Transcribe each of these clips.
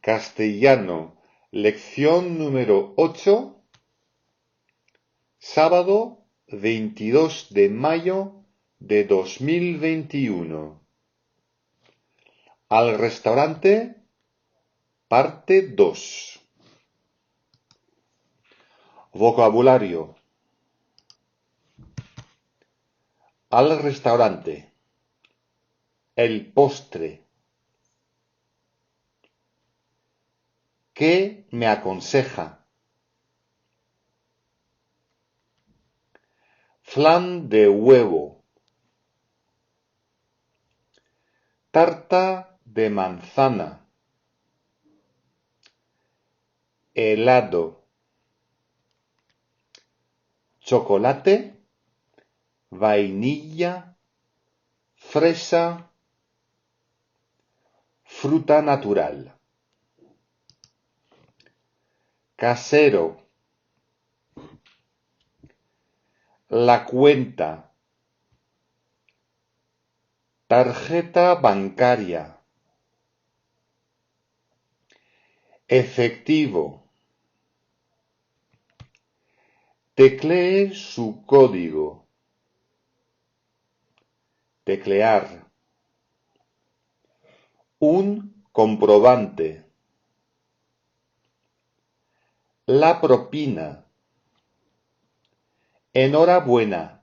Castellano, lección número 8, sábado 22 de mayo de 2021. Al restaurante, parte 2. Vocabulario. Al restaurante. El postre. ¿Qué me aconseja? Flan de huevo. Tarta de manzana. Helado. Chocolate. Vainilla. Fresa. Fruta natural. Casero. La cuenta. Tarjeta bancaria. Efectivo. Teclee su código. Teclear. Un comprobante. La propina. Enhorabuena.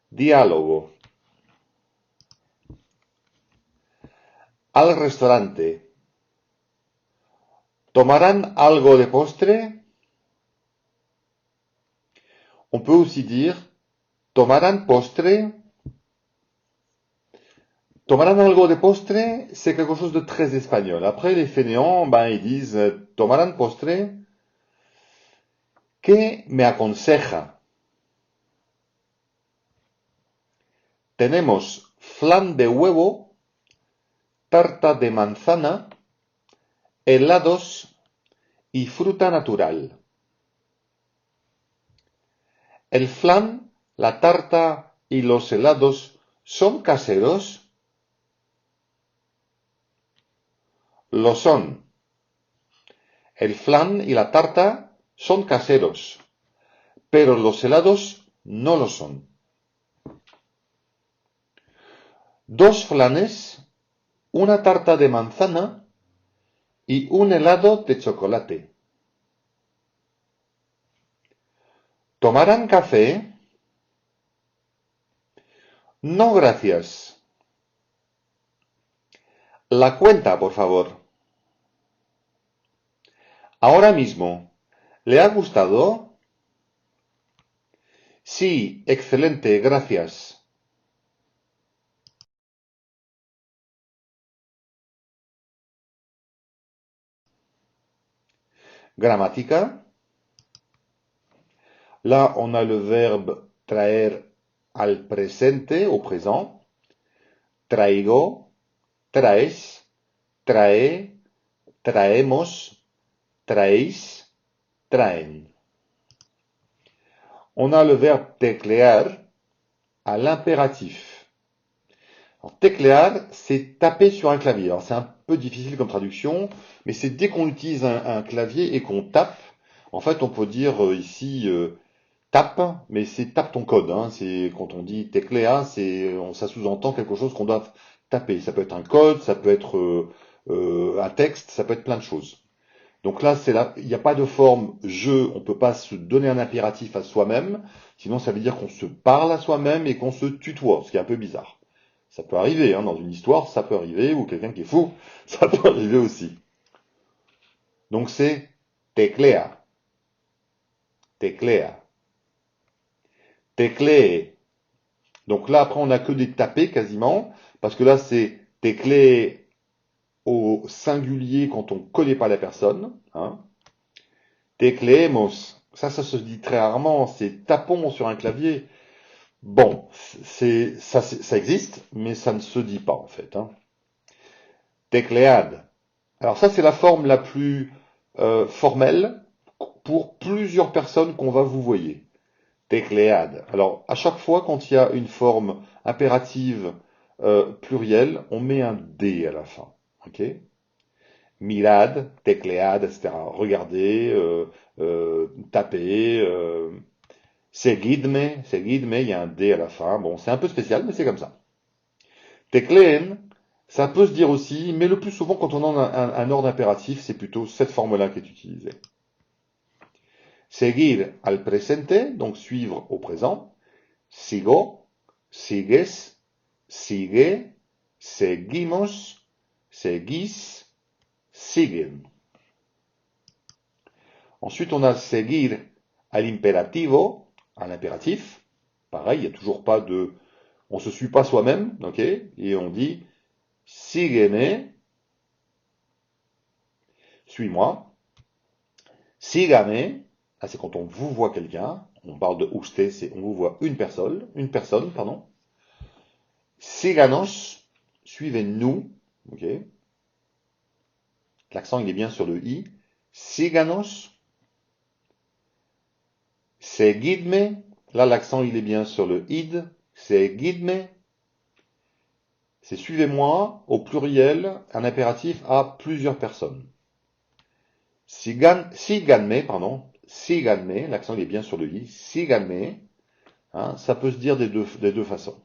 Diálogo. Al restaurante. ¿Tomarán algo de postre? On peut aussi dire ¿tomarán postre? ¿Tomarán algo de postre? C'est quelque chose de très espagnol. Après, les fainéants, ils disent ¿tomarán postre? ¿Qué me aconseja? Tenemos flan de huevo, tarta de manzana, helados y fruta natural. ¿El flan, la tarta y los helados son caseros? Lo son. El flan y la tarta son caseros, pero los helados no lo son. Dos flanes, una tarta de manzana y un helado de chocolate. ¿Tomarán café? No, gracias. La cuenta, por favor. Ahora mismo. ¿Le ha gustado? Sí, excelente, gracias. Gramática. Là, on a le verbe traer al presente, au présent. Traigo, traes, trae, traemos, traéis, traen. On a le verbe teclear à l'impératif. Alors, teclear, c'est taper sur un clavier. Alors, c'est un peu difficile comme traduction, mais c'est dès qu'on utilise un clavier et qu'on tape, en fait, on peut dire ici tape, mais c'est tape ton code. C'est quand on dit teclea, ça sous-entend quelque chose qu'on doit taper. Ça peut être un code, ça peut être un texte, ça peut être plein de choses. Donc là, il n'y a pas de forme je, on ne peut pas se donner un impératif à soi-même, sinon ça veut dire qu'on se parle à soi-même et qu'on se tutoie, ce qui est un peu bizarre. Ça peut arriver, dans une histoire, ça peut arriver, ou quelqu'un qui est fou, ça peut arriver aussi. Donc c'est teclea, teclea, teclee. Donc là, après, on n'a que des tapés quasiment, parce que là, c'est teclee au singulier quand on ne connaît pas la personne. Tecleemos. Ça se dit très rarement, c'est tapons sur un clavier. Bon, ça existe, mais ça ne se dit pas en fait. Teclead. Alors ça, c'est la forme la plus formelle pour plusieurs personnes qu'on va vous voyer. Teclead. Alors, à chaque fois, quand il y a une forme impérative pluriel, on met un D à la fin. Ok? Mirad, teclead, etc. Regardez, tapez, seguidme, il y a un D à la fin. Bon, c'est un peu spécial, mais c'est comme ça. Tecleen, ça peut se dire aussi, mais le plus souvent quand on a un ordre impératif, c'est plutôt cette forme-là qui est utilisée. Seguir al presente, donc suivre au présent. Sigo, sigues, sigue, seguimos, seguís, siguen. Ensuite, on a seguir al imperativo, à l'impératif. Pareil, il n'y a toujours pas de... On se suit pas soi-même, ok? Et on dit sígueme, suis-moi. Sígame, là c'est quand on vous voit quelqu'un. On parle de usted, c'est on vous voit une personne, pardon. Síganos, suivez-nous, ok? L'accent il est bien sur le i. Síganos. Seguidme, là l'accent il est bien sur le id. Seguidme. C'est suivez-moi au pluriel, un impératif à plusieurs personnes. Síganme, l'accent il est bien sur le i. Síganme, hein, ça peut se dire des deux façons.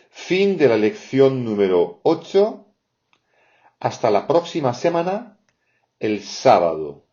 Fin de la lección número 8. Hasta la próxima semana, el sábado.